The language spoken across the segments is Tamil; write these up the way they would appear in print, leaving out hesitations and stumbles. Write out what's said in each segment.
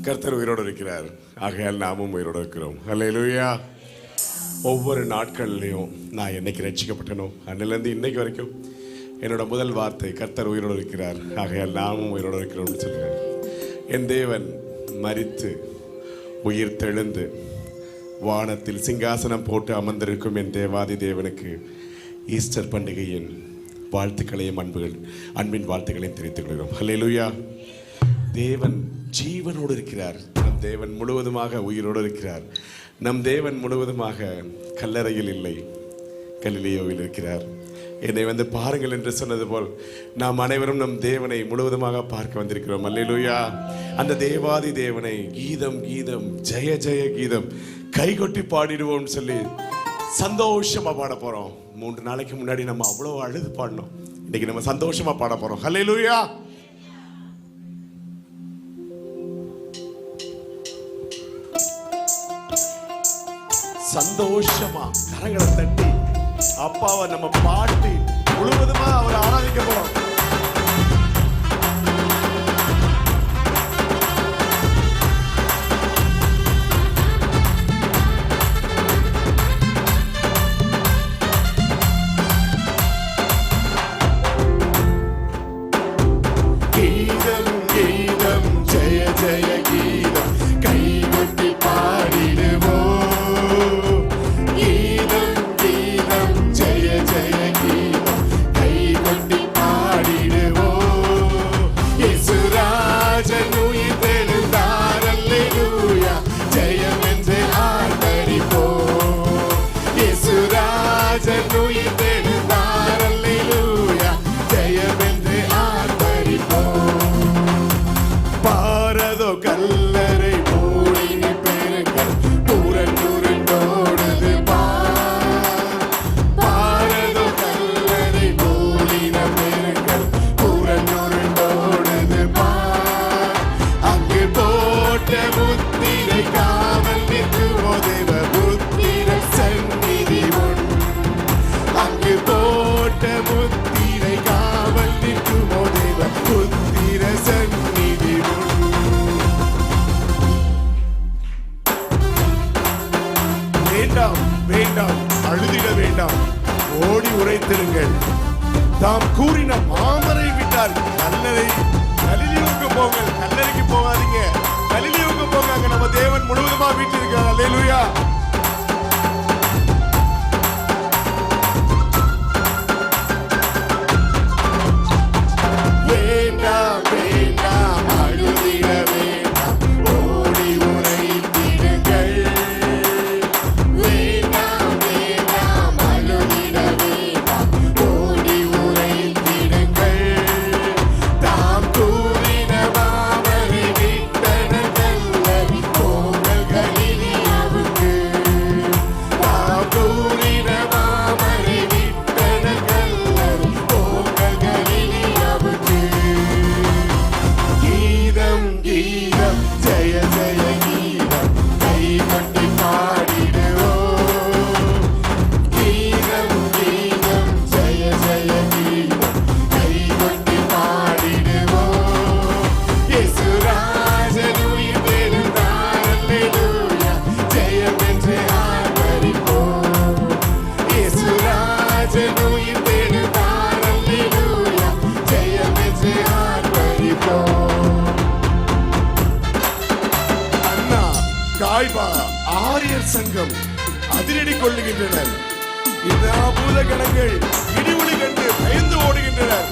கர்த்தர் உயிரோடு இருக்கிறார். ஆகையால் நாமும் உயிரோடு இருக்கிறோம். அல்லேலூயா. ஒவ்வொரு நாட்கள்லையும் நான் என்னைக்கு ரட்சிக்கப்பட்டனோ அன்னிலேருந்து இன்னைக்கு வரைக்கும் என்னோட முதல் வார்த்தை கர்த்தர் உயிரோடு இருக்கிறார், ஆகையால் நாமும் உயிரோடு இருக்கிறோம்னு சொல்லுவேன். என் தேவன் மரித்து உயிர் தெழுந்து வானத்தில் சிங்காசனம் போட்டு அமர்ந்திருக்கும் என் தேவாதி தேவனுக்கு ஈஸ்டர் பண்டிகையின் வாழ்த்துக்களையும் அன்பின் வாழ்த்துக்களையும் தெரிவித்துக் கொள்கிறோம். அல்லேலூயா. தேவன் ஜீவனோடு இருக்கிறார். நம் தேவன் முழுவதுமாக உயிரோடு இருக்கிறார். நம் தேவன் முழுவதுமாக கல்லறையில் இல்லை, கலிலேயோவில் இருக்கிறார். என்னை வந்து பாருங்கள் என்று சொன்னது போல் நாம் அனைவரும் நம் தேவனை முழுவதுமாக பார்க்க வந்திருக்கிறோம். அல்லேலூயா. அந்த தேவாதி தேவனை கீதம் கீதம் ஜெய ஜெய கீதம் கைகொட்டி பாடிடுவோம்னு சொல்லி சந்தோஷமா பாட போறோம். 3 நாளைக்கு முன்னாடி நம்ம அவ்வளோ அழுது பாடினோம். இன்னைக்கு நம்ம சந்தோஷமா பாட போறோம். அல்லேலூயா. சந்தோஷமா கரங்களை தட்டி அப்பாவை நம்ம பாட்டி முழுவதுமா அவரை ஆராதிக்க போறோம். கீதம் கீதம் ஜெய ஜெய கீதம் கைகொட்டி பாடிடுவோம். கல்லறை மூடினி பெருங்கள் புறந்துருண்டோடுது பாரதோ கல்லறை மூடின பெருங்கள் புறந்துருண்டோடுது அங்கு போட்ட முத்திரை காவல் நிற்குமோ தேவ புத்திர சந்நிதி உன். அங்கு போட்ட முத்திரை காவல் நிற்குமோ தேவ புத்திர சந்நிதி உன். வேண்டாம், அழுதிட வேண்டாம், ஓடி உரைத்திருங்கள். தாம் கூறின மாமரை விட்டால் கலிலேயோவுக்கு போங்கள். கல்லறைக்கு போகாதீங்க, கலிலேயோவுக்கு போங்க. அங்க நம்ம தேவன் முழுவதுமா வீட்டில் இருக்கார். அல்லேலூயா. வேண்டாம் வேண்டாம், அழுதிட வேண்டாம், ஓடி உரைத்திடுங்கள். ஆரியர் சங்கம் அதிரடி கொள்ளுகின்றனர். பூதகணங்கள் இடிவுளி கண்டு பயந்து ஓடுகின்றனர்.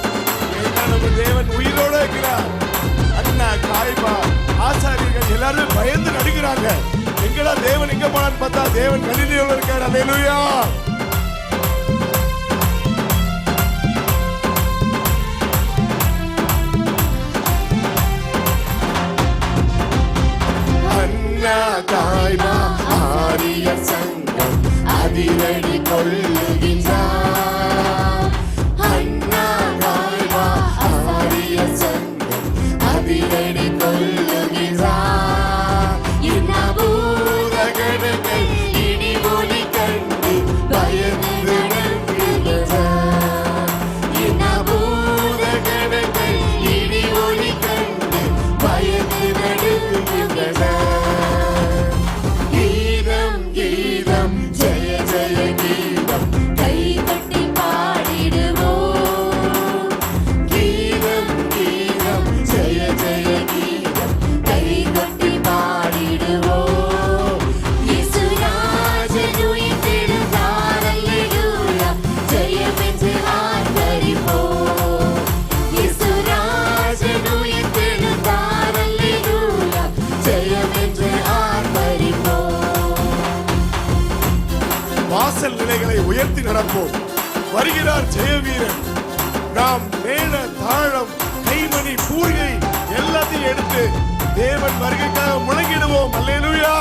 நம்ம தேவன் உயிரோடு இருக்கிறார். அண்ணா காய்பா ஆசாரியர்கள் எல்லாரும் பயந்து நடுக்கிறாங்க. எங்கடா தேவன் எங்க போனான்னு பார்த்தா தேவன் கலிலேயோவில் இருக்கார். அல்லேலூயா. காய்பா ஆரியர் சங்கம் அதிரடி கொள்ளுகின்றார். அண்ணா காய்பா ஆரியர் சங்கம் அதிரடி கொள்ளுகின்றார். பூதகணங்கள் இடி ஒளி கண்டு பயந்து நடுங்குகின்றனர். பூதகணங்கள் இடி ஒளி கண்டு பயந்து நடுங்குகின்றனர். வாசல் நிலைகளை உயர்த்தி நடப்போம். வருகிறார் ஜெயவீரன். நாம் மேல தாளம், கைமணி, பூரிகை எல்லாத்தையும் எடுத்து தேவன் வருகைக்காக முழங்கிடுவோம். அல்லேலூயா.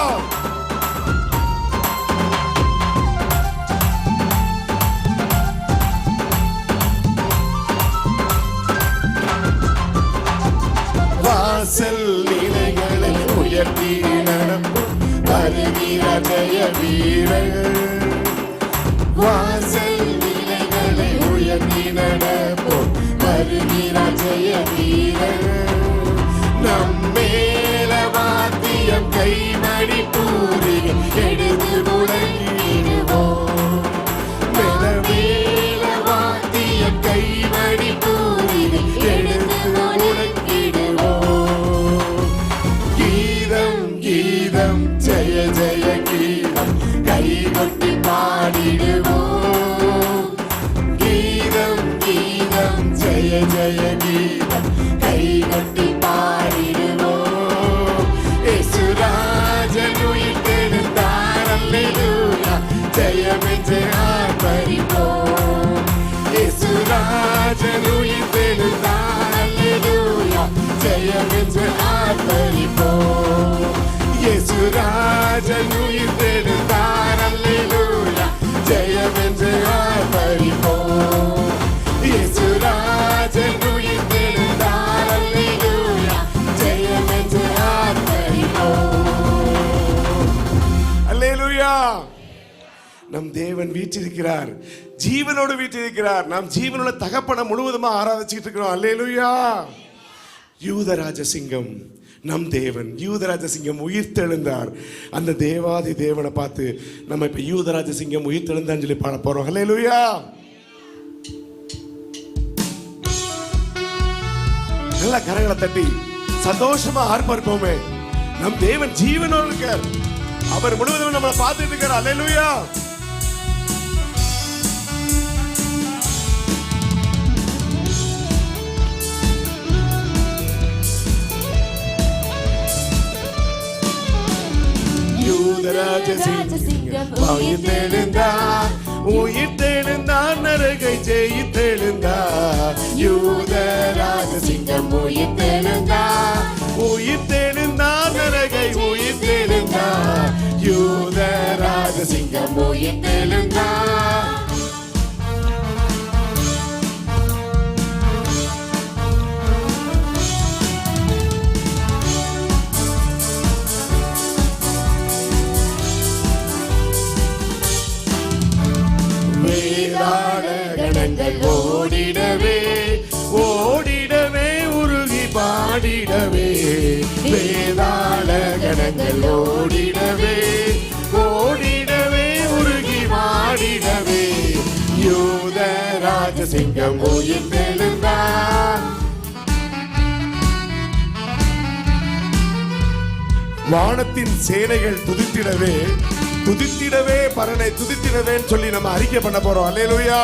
வாசல் நிலைகளை உயர்த்தி நடப்போம். வருகிறார் ஜெயவீரன். வாசல் நிலைகளை உயர்த்தி நடப்போம். வருகிறார் ஜெயவீரன். நம்மேல வாத்தியம், கைமணி, பூரிகை எடுத்து முழங்கிடுவோம். மேல வாத்தியம், கைமணி, பூரிகை எடுத்து முழங்கிடுவோம். கீதம் கீதம் ஜெய ஜெய கீதம் கைகொட்டி பாடிடுவோம். கீதம் கீதம் ஜெய ஜெய கீதம் கைகொட்டி பாடிடுவோம். இயேசுராஜன் உயிர்த்தெழுந்தார். அல்லேலூயா. ஜெயமென்று ஆர்ப்பரிப்போம். இயேசுராஜன் உயிர்த்தெழுந்தார். அல்லேலூயா. ஜெயமென்று ஆர்ப்பரிப்போம். இயேசுராஜன் உயிர்த்தெழுந்தார். அல்லேலூயா. ஜெயமென்று ஆர்ப்பரிப்போம். இயேசுராஜன் உயிர்த்தெழுந்தார். அல்லேலூயா. ஜெயமென்று ஆர்ப்பரிப்போம். அல்லேலூயா. நம் தேவன் வீற்றிருக்கிறார், ஜீவனோடு வீற்றிருக்கிறார். நாம் ஜீவனோட தகப்பனை முழுவதுமா ஆராதிச்சுட்டு இருக்கிறோம். அல்லேலூயா. யூதராஜ சிங்கம் நம் தேவன். யூதராஜ சிங்கம் உயிர்த்தெழுந்தார். அந்த தேவாதி தேவனை பார்த்து நம்ம இப்ப யூதராஜ சிங்கம் உயிர்த்தெழுந்தான்னு சொல்லி பாட போறோம். அல்லேலூயா. நல்ல கரங்களை தட்டி சந்தோஷமா ஆர்ப்பரிப்போமே. நம் தேவன் ஜீவனோடு இருக்கார். அவர் முழுவதும் நம்மளை பார்த்துட்டு இருக்கார். அல்லேலூயா. யூதராஜ சிங்கம் உயிர்த்தெழுந்தார். உயிர்த்தெழுந்தார். நரகை ஜெயித்தெழுந்தார். யூதராஜ சிங்கம் உயிர்த்தெழுந்தார். உயிர்த்தெழுந்தார். நரகை உயிர்த்தெழுந்தார். யூதராஜ சிங்கம் உயிர்த்தெழுந்தார். கணங்கள் ஓடிடவே ஓடிடவே உருகி பாடிடவே. வேதாள கணங்கள் ஓடிடவே ஓடிடவே உருகி பாடிடவே. யூதராஜ சிங்கம் உயிர்த்தெழுந்தார். வானத்தின் சேனைகள் துதித்திடவே துதித்திடவே பரனை துதித்திடவே சொல்லி நம்ம அறிக்கை பண்ண போறோம். அல்லேலூயா.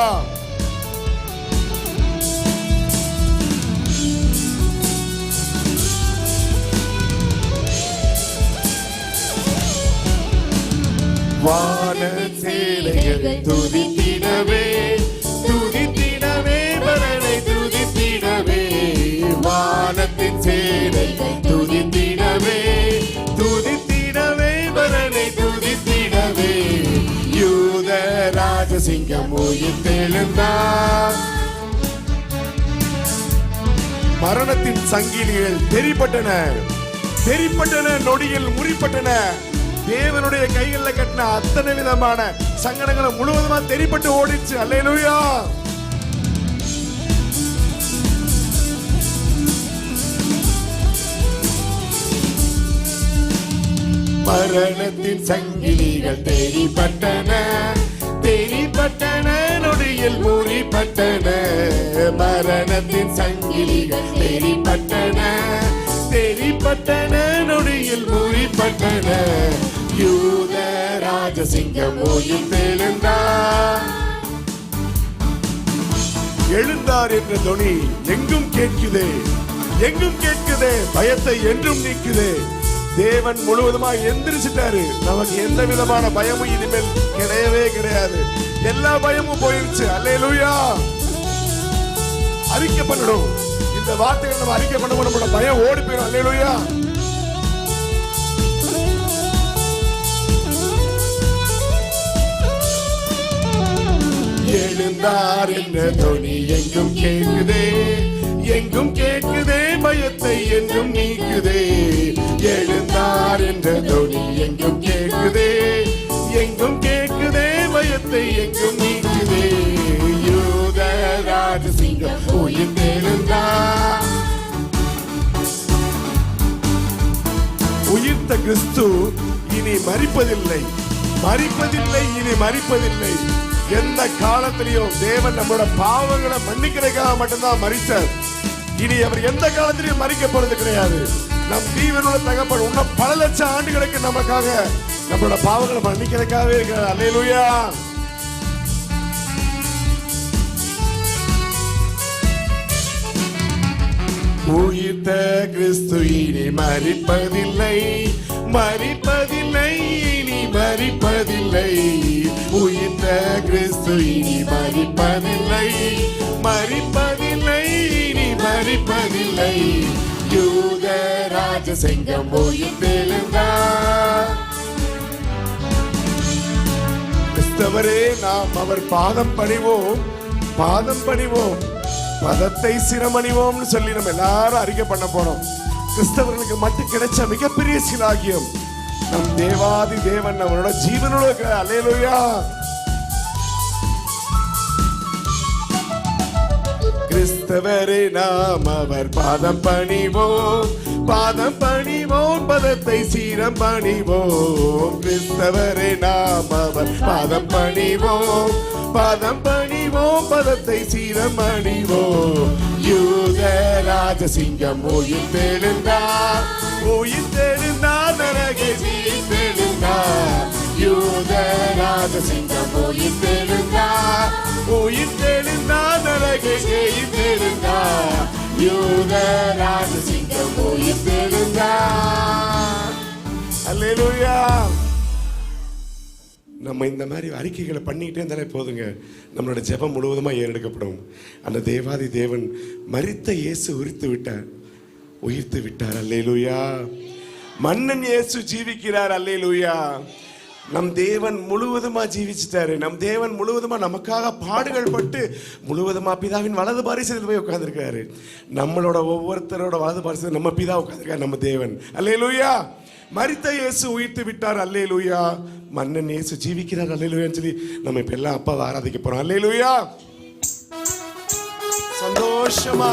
வான சேனைகள் துதித்திடவே துதித்திடவே பரனை துதித்திடவே. வானத்தின் சேனைகள் துதித்திடவே துதித்திடவே பரனை துதித்திடவே. யூதராஜ சிங்கம் உயிர்த்தெழுந்தார். மரணத்தின் சங்கிலிகள் தெரிப்பட்டன தெரிப்பட்டன நொடியில் முறிப்பட்டன. தேவனுடைய கைகளில் கட்டின அத்தனை விதமான சங்கடங்களும் முழுவதுமா தெரிப்பட்டு ஓடிச்சு. அல்லேலூயா. மரணத்தின் சங்கிலிகள் தெரிப்பட்டன தெரிப்பட்டன நொடியில் முறிப்பட்டன. மரணத்தின் சங்கிலிகள் தெரிப்பட்டன தெரிப்பட்டன நொடியில் முறிப்பட்டன. யூதராஜ சிங்கம் உயிர்த்தெழுந்தார். எழுந்தார் என்ற தொனி எங்கும் கேட்குதே எங்கும் கேட்குதே. பயத்தை என்றும் நீக்குதே. தேவன் முழுவதுமா எந்திரிச்சிட்டாரு. நமக்கு எந்த விதமான பயமும் இனிமேல் கிடையவே கிடையாது. எல்லா பயமும் போயிருச்சு. அல்லேலூயா. அறிக்கை பண்ணணும். இந்த வார்த்தைகள் நம்ம அறிக்கை பண்ணும்போது நம்மளோட பயம் ஓடி போயிடும். அல்லேலூயா. எழுந்தார் என்ற தொனி எங்கும் கேட்குதே, எங்கும் கேட்குதே, பயத்தை என்றும் நீக்குதே. எழுந்தார் என்ற தொனி எங்கும் கேட்குதே, எங்கும் கேட்குதே, பயத்தை எங்கும் நீக்குதே. யூத ராஜசிங்கம் உயிர்த்தெழுந்தார். உயிர்த்த கிறிஸ்து இனி மரிப்பதில்லை, மரிப்பதில்லை, இனி மரிப்பதில்லை. எந்த காலத்திலையும் தேவன் நம்மளோட பாவங்களை மன்னிக்கிறதுக்காக மட்டும்தான் மரித்தார். இனி அவர் எந்த காலத்திலையும் மறிக்க போறது கிடையாது. நம் ஜீவனோட தகப்பன் இன்னும் பல லட்சம் ஆண்டுகளுக்கு நமக்காக நம்மளோட பாவங்களை மன்னிக்கிறதுக்காகவே இருக்கிறார். அல்லேலூயா. உயிர்த்த கிறிஸ்து இனி மரிப்பதில்லை, மரிப்பதில்லை, இனி மரிப்பதில்லை. உயிர்த்த கிறிஸ்து இனி மரிப்பதில்லை, மரிப்பதில்லை, இனி மரிப்பதில்லை. யூத ராஜசிங்கம் உயிர்த்தெழுந்தார். கிறிஸ்தவரே, நாம் அவர் பாதம் பணிவோம், பாதம் பணிவோம், பதத்தை சிரமணிவோம்னு சொல்லி நம்ம எல்லாரும் அறிக்கை பண்ண போறோம். கிறிஸ்தவர்களுக்கு மட்டும் கிடைச்ச மிகப்பெரிய சிலாகியம். நம் தேவாதி தேவன் நம்மளோட ஜீவனோட இருக்கிற. அல்லேலூயா. கிறிஸ்தவரே, நாம் அவர் பாதம் பணிவோம், பாதம் பணிவோம், பதத்தை சீரம் பணிவோம். கிறிஸ்தவரே, நாம் அவர் பாதம் பணிவோம், பாதம் பணிவோம், பதத்தை சீரம் பணிவோம். யூத ராஜசிங்கம் உயிர்த்தெழுந்தார், உயிர்த்தெழுந்தார், நரகை ஜெயித்தெழுந்தார். யூத ராஜசிங்கம் உயிர்த்தெழுந்தார், உயிர்த்தெழுந்தார், நரகை ஜெயித்தெழுந்தார். யூத ராஜசிங்கம் உயிர்த்தெழுந்தார். அல்லேலூயா. நம்ம இந்த மாதிரி அறிக்கைகளை பண்ணிக்கிட்டே இருந்தாலே போதுங்க, நம்மளோட ஜெபம் முழுவதுமாக ஏறெடுக்கப்படும். அந்த தேவாதி தேவன் மரித்த இயேசு உயிர்த்து விட்டார், உயிர்த்து விட்டார். அல்லேலூயா. மன்னன் இயேசு ஜீவிக்கிறார். அல்லேலூயா. நம் தேவன் முழுவதுமா ஜீவிச்சிட்டாரு. நம் தேவன் முழுவதுமா நமக்காக பாடுகள் பட்டு முழுவதுமா பிதாவின் வலது பாரிசத்தில் போய் உட்கார்ந்துருக்காரு. நம்மளோட ஒவ்வொருத்தரோட வலது பாரிசத்தில் நம்ம பிதா உட்கார்ந்துருக்காரு, நம்ம தேவன். அல்லேலூயா. மரித்த இயேசு உயிர்த்து விட்டார். அல்லேலூயா. மன்னன் இயேசு ஜீவிக்கிறார். அல்லேலூயான்னு சொல்லி நம்ம இப்ப எல்லாம் அப்பாவை ஆராதிக்க போறோம். அல்லேலூயா. சந்தோஷமா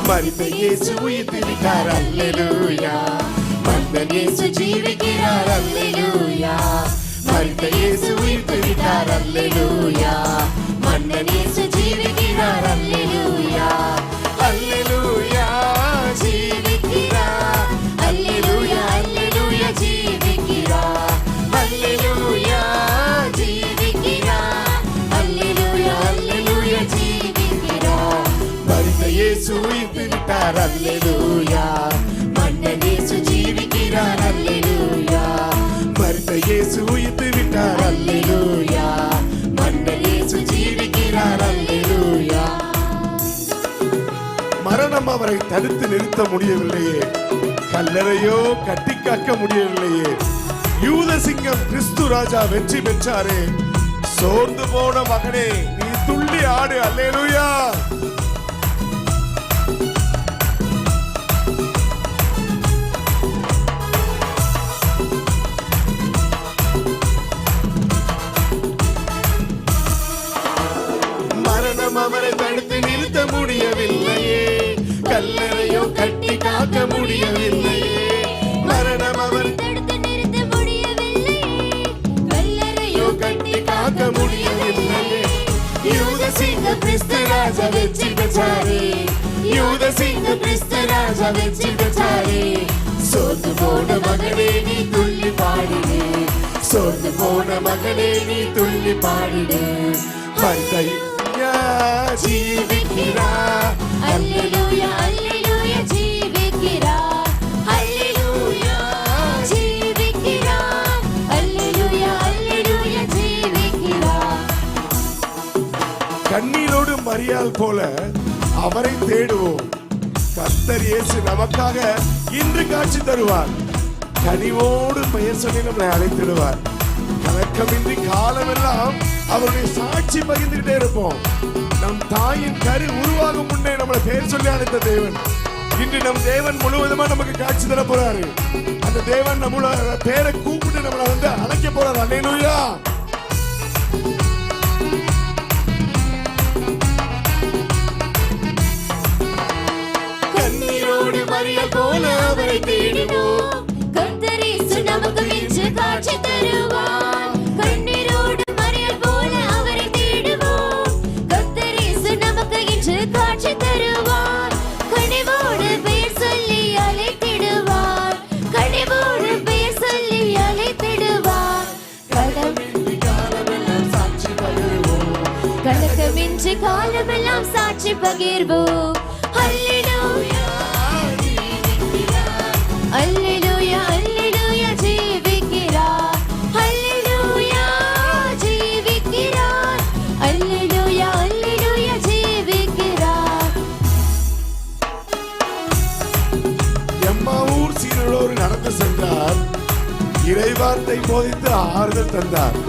மரித்த இயேசு உயிர்த்து விட்டார். அல்லேலூயா. மன்னன் இயேசு ஜீவிக்கிறார். அல்லேலூயா. மரித்த இயேசு உயிர்த்து விட்டார். அல்லேலூயா. மன்னன் இயேசு ஜீவிக்கிறார். அல்லேலூயா. அல்லேலூயா. ஜீவிக்கிறார். அல்லேலூயா. அல்லேலூயா. ஜீவிக்கிறார். அல்லேலூயா. ஜீவிக்கிறார். அல்லேலூயா. அல்லேலூயா. ஜீவிக்கிறார். மரித்த இயேசு உயிர்த்து விட்டார். அல்லேலூயா. மன்னன் இயேசு ஜீவிக்கிறார். அல்லேலூயா. மரித்த இயேசு உயிர்த்து விட்டார். அல்லேலூயா. மன்னன் இயேசு ஜீவிக்கிறார். அல்லேலூயா. மரணம் அவரை தடுத்து நிறுத்த முடியவில்லையே, கல்லறையோ கட்டி காக்க முடியவில்லையே. யூத சிங்கம் கிறிஸ்து ராஜா வெற்றி பெற்றாரே. சோர்ந்து போன மகனே, நீ துள்ளி ஆடு. அல்லேலூயா. அவரை தடுத்து நிறுத்த முடியவில்லையே, கல்லறையோ கட்டி காக்க முடியவில்லையே. மரணம் அவர் தடுத்து நிறுத்த முடியவில்லையே, கல்லறையோ கட்டி காக்க முடியும் இல்லையே. யூதசிங்க கிறிஸ்து ராஜா வெற்றி பெற்றாரே, யூதசிங்க கிறிஸ்து ராஜா வெற்றி பெற்றாரே. சோர்ந்து போன மகனே நீ துள்ளி பாடிடு, சோர்ந்து போன மகனே நீ துள்ளி பாடிடு. ஜீவிக்கிறார், அல்லேலூயா அல்லேலூயா ஜீவிக்கிறார், அல்லேலூயா ஜீவிக்கிறார், அல்லேலூயா அல்லேலூயா ஜீவிக்கிறார். கண்ணீரோடு மரியாள் போல அவரை தேடுவோம். கர்த்தர் இயேசு நமக்காக இன்று காட்சி தருவார். கனிவோடு பெயர் சொல்லி நம்மளை அழைத்திடுவார். கலக்கமின்றி காலமெல்லாம் அவருடைய சாட்சி பகிர்ந்துகிட்டே இருப்போம். நம் தாயின் கரு உருவாகும் முன்னே நம்மளை பெயர் சொல்லி அழைத்த தேவன் இன்று நம் தேவன் முழுவதுமா நமக்கு காட்சி தர போறாரு. அந்த தேவன் நம்மள பேரை கூப்பிட்டு நம்மளை வந்து அழைக்க போறாரு. அல்லேலூயா. கண்ணீரோடு மரியாள் போல அவரை தேடுவோம். கர்த்தர் இயேசு நமக்கு இன்று காட்சி தருவார். கண்ணீரோடு மரியாள் போல அவரை தேடுவோம். கர்த்தர் இயேசு நமக்கு இன்று காட்சி தருவார். கனிவோடு பெயர் சொல்லி அழைத்திடுவார், கனிவோடு பெயர் சொல்லி அழைத்திடுவார். கலக்கமின்றி காலமெல்லாம் சாட்சி பகிர்வோம், கலக்கமின்றி காலமெல்லாம் சாட்சி பகிர்வோம். அல்லேலூயா அல்லேலூயா அல்லேலூயா ஜீவிக்கிறார், அல்லேலூயா ஜீவிக்கிறார், அல்லேலூயா அல்லேலூயா ஜீவிக்கிறார். எம்மாவூர் சீரலோடு நடந்து சென்றார். இறைவார்த்தை போதித்து ஆறுதல் தந்தார்.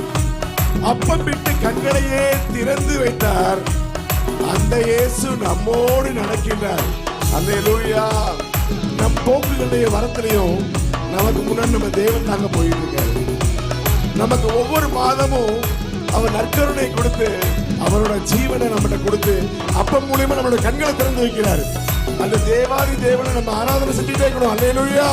அப்பம் விட்டு கண்களையே திறந்து வைத்தார். அந்த இயேசு நம்மோடு நடக்கின்றார். அல்லேலூயா. நம் போக்குகளுடைய வரத்திலையும் நமக்கு முன்னாடி நம்ம தேவன் தாங்க போயிட்டு இருக்காரு. நமக்கு ஒவ்வொரு மாதமும் அவர் நற்கருணை கொடுத்து அவரோட ஜீவனை நம்மகிட்ட கொடுத்து அப்பம் மூலியமா நம்மளோட கண்களை திறந்து வைக்கிறார். அந்த தேவாதி தேவனை நம்ம ஆராதனை செஞ்சுட்டே இருக்கணும். அல்லேலூயா.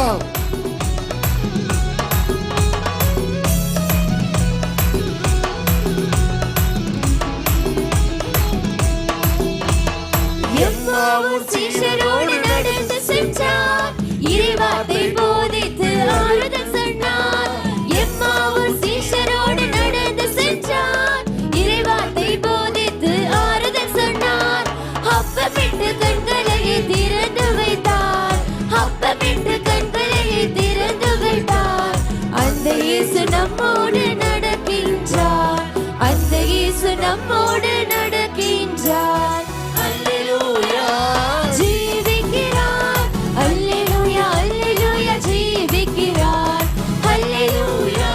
எம்மாவூர் சீஷரோடு நடந்து சென்றார், இறைவார்த்தை போதித்து ஆறுதல் சொன்னார். எம்மாவூர் சீஷரோடு நடந்து சென்றார், இறைவார்த்தை போதித்து ஆறுதல் சொன்னார். அப்பமிட்டு கண்களையே திறந்து வைத்தார், அப்பமிட்டு கண்களையே திறந்து வைத்தார். அந்த இயேசு நம்மோடு நடக்கின்றார், அந்த இயேசு நம்மோடு நடக்கின்றார். அல்லேலூயா ஜீவிக்கிறார், அல்லேலூயா அல்லேலூயா ஜீவிக்கிறார், அல்லேலூயா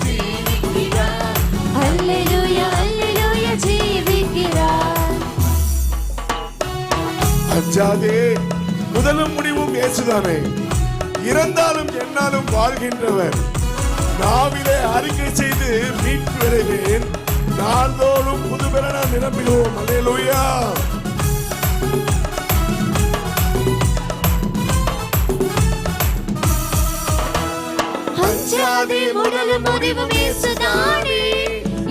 ஜீவிக்கிறார், அல்லேலூயா அல்லேலூயா ஜீவிக்கிறார். அஞ்சாதே, முதலும் முடிவும் இயேசுதானே. இறந்தாலும் என்னாலும் வாழ்கின்றவர். நாவிலே அறிக்கை செய்து மீட்பு பெறுவேன். நாள்தோறும் புதுபெற நாம் நிரம்பிடுவோம். அல்லேலூயா. அஞ்சாதே, முதலும் முடிவும் இயேசுதானே.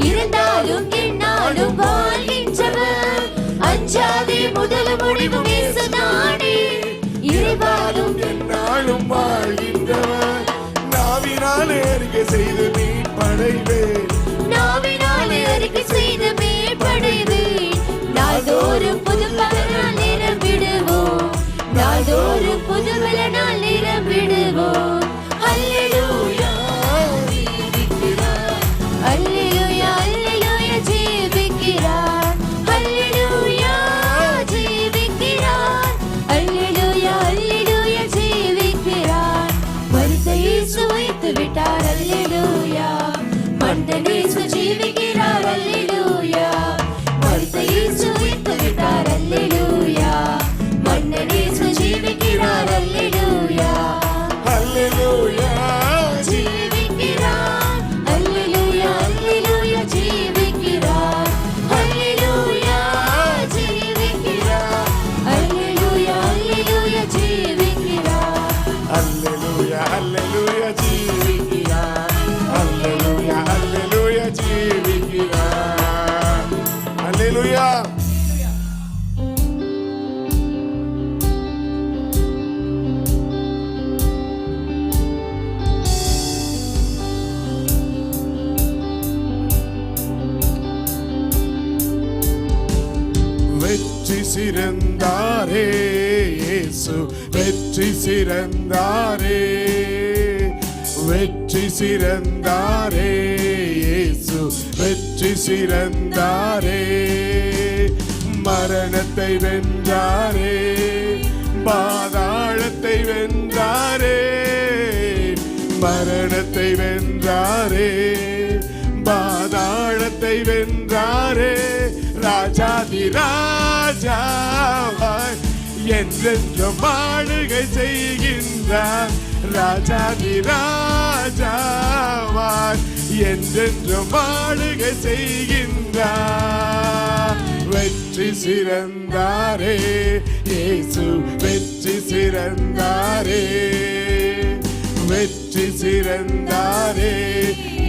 இருந்தாலும் என்னாலும் வாழ்கின்றவர். அஞ்சாதே, முதலும் முடிவும் இயேசுதானே. இறந்தாலும் என்னாலும் வாழ்கின்றவர். நாவினாலே அறிக்கை செய்து மீட்படைவேன். நாவினாலே அறிக்கை செய்து மீட்படைவேன். நாள்தோறும் புது பலனால் நிரம்பிடுவோம், நாள்தோறும் புது பலனால் நிரம்பிடுவோம். அல்லேலூயா ஜீவிக்கிறார், அல்லேலூயா அல்லேலூயா ஜீவிக்கிறார், அல்லேலூயா ஜீவிக்கிறார், அல்லேலூயா அல்லேலூயா ஜீவிக்கிறார். மரித்த இயேசு வைத்து விட்டார். அல்லேலூயா. மனிதன் ஹல்லேலூயா. வெற்றி சிறந்தாரே இயேசு, வெற்றி சிறந்தாரே, வெற்றி சிறந்தாரே இயேசு, வெற்றி சிறந்தாரே. மரணத்தை வென்றாரே, பாதாளத்தை வென்றாரே, மரணத்தை வென்றாரே, பாதாளத்தை வென்றாரே. ராஜாதி ராஜாவாய் என்றென்றும் ஆளுகை செய்கின்றார். ராஜாதி ராஜாவாய் என்றென்றும் ஆளுகை செய்கின்றார். வெற்றி சிறந்தாரே இயேசு, வெற்றி சிறந்தாரே, வெற்றி சிறந்தாரே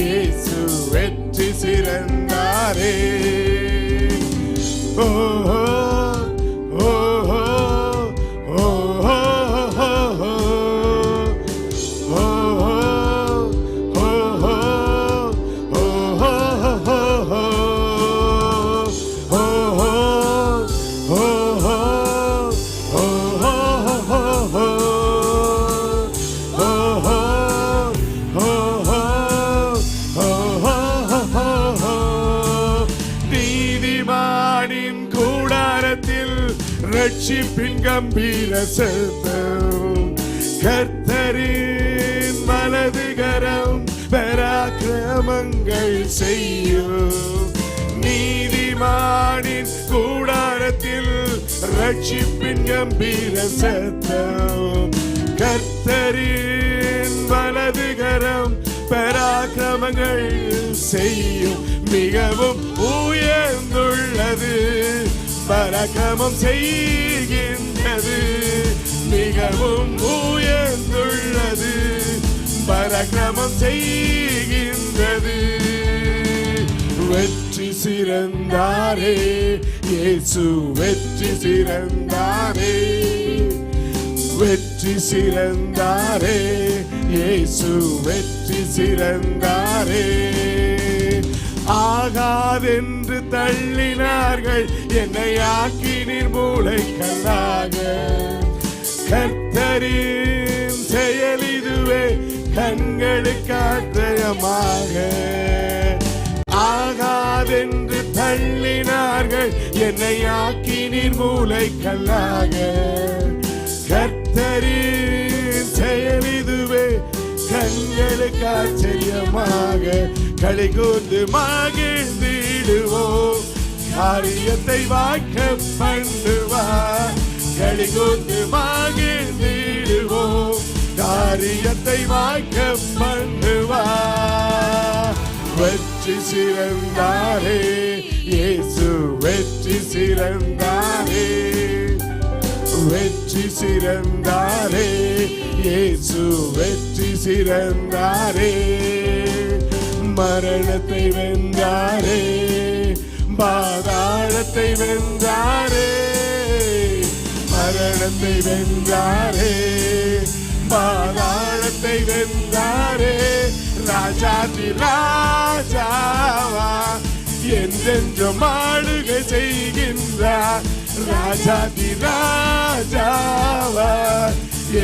இயேசு, வெற்றி சிறந்தாரே. ஓ ஓ ஓ ரட்சிப்பின் கம்பீர சத்தம், கர்த்தரின் வலதுகரம் பராக்கிரமங்கள் செய்யும். நீதிமானின் கூடாரத்தில் ரட்சிப்பின் கம்பீர சத்தம், கர்த்தரின் வலதுகரம் பராக்கிரமங்கள் செய்யும். மிகவும் உயர்ந்துள்ளது பராக்கிரமம் செய்கின்றது, மிகவும் உயர்ந்துள்ளது பராக்கிரமம் செய்கின்றது. வெற்றி சிறந்தாரே இயேசு, வெற்றி சிறந்தாரே, வெற்றி சிறந்தாரே இயேசு, வெற்றி சிறந்தாரே. ஆகாதென்று தள்ளினார்கள் என்னை ஆக்கினீர் மூளைக்கல்லாக. கர்த்தரின் செயல் இதுவே கண்களுக்கு ஆச்சரியமாக. ஆகாதென்று தள்ளினார்கள் என்னை ஆக்கினீர் மூளைக்கல்லாக. கர்த்தரின் செயல் இதுவே கண்களுக்கு ஆச்சரியமாக. களி கூர்ந்து மகிழ்ந்திடுவோம், காரியத்தை வாய்க்க பண்ணுவார். களி கூர்ந்து மகிழ்ந்திடுவோம், காரியத்தை வாய்க்க பண்ணுவார். வெற்றி சிறந்தாரே இயேசு, வெற்றி சிறந்தாரே, வெற்றி சிறந்தாரே இயேசு, வெற்றி சிறந்தாரே. மரணத்தை வென்றாரே, பாதாளத்தை வென்றாரே, மரணத்தை வென்றாரே, பாதாளத்தை வென்றாரே. ராஜாதி ராஜாவா என்றென்றும் ஆளுகை செய்கின்றார். ராஜாதி ராஜாவா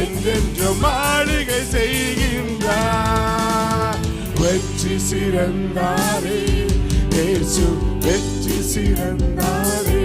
என்றென்றும் ஆளுகை செய்கின்றார். வெற்றி சிறந்தாரே இயேசு, வெற்றி சிறந்தாரே,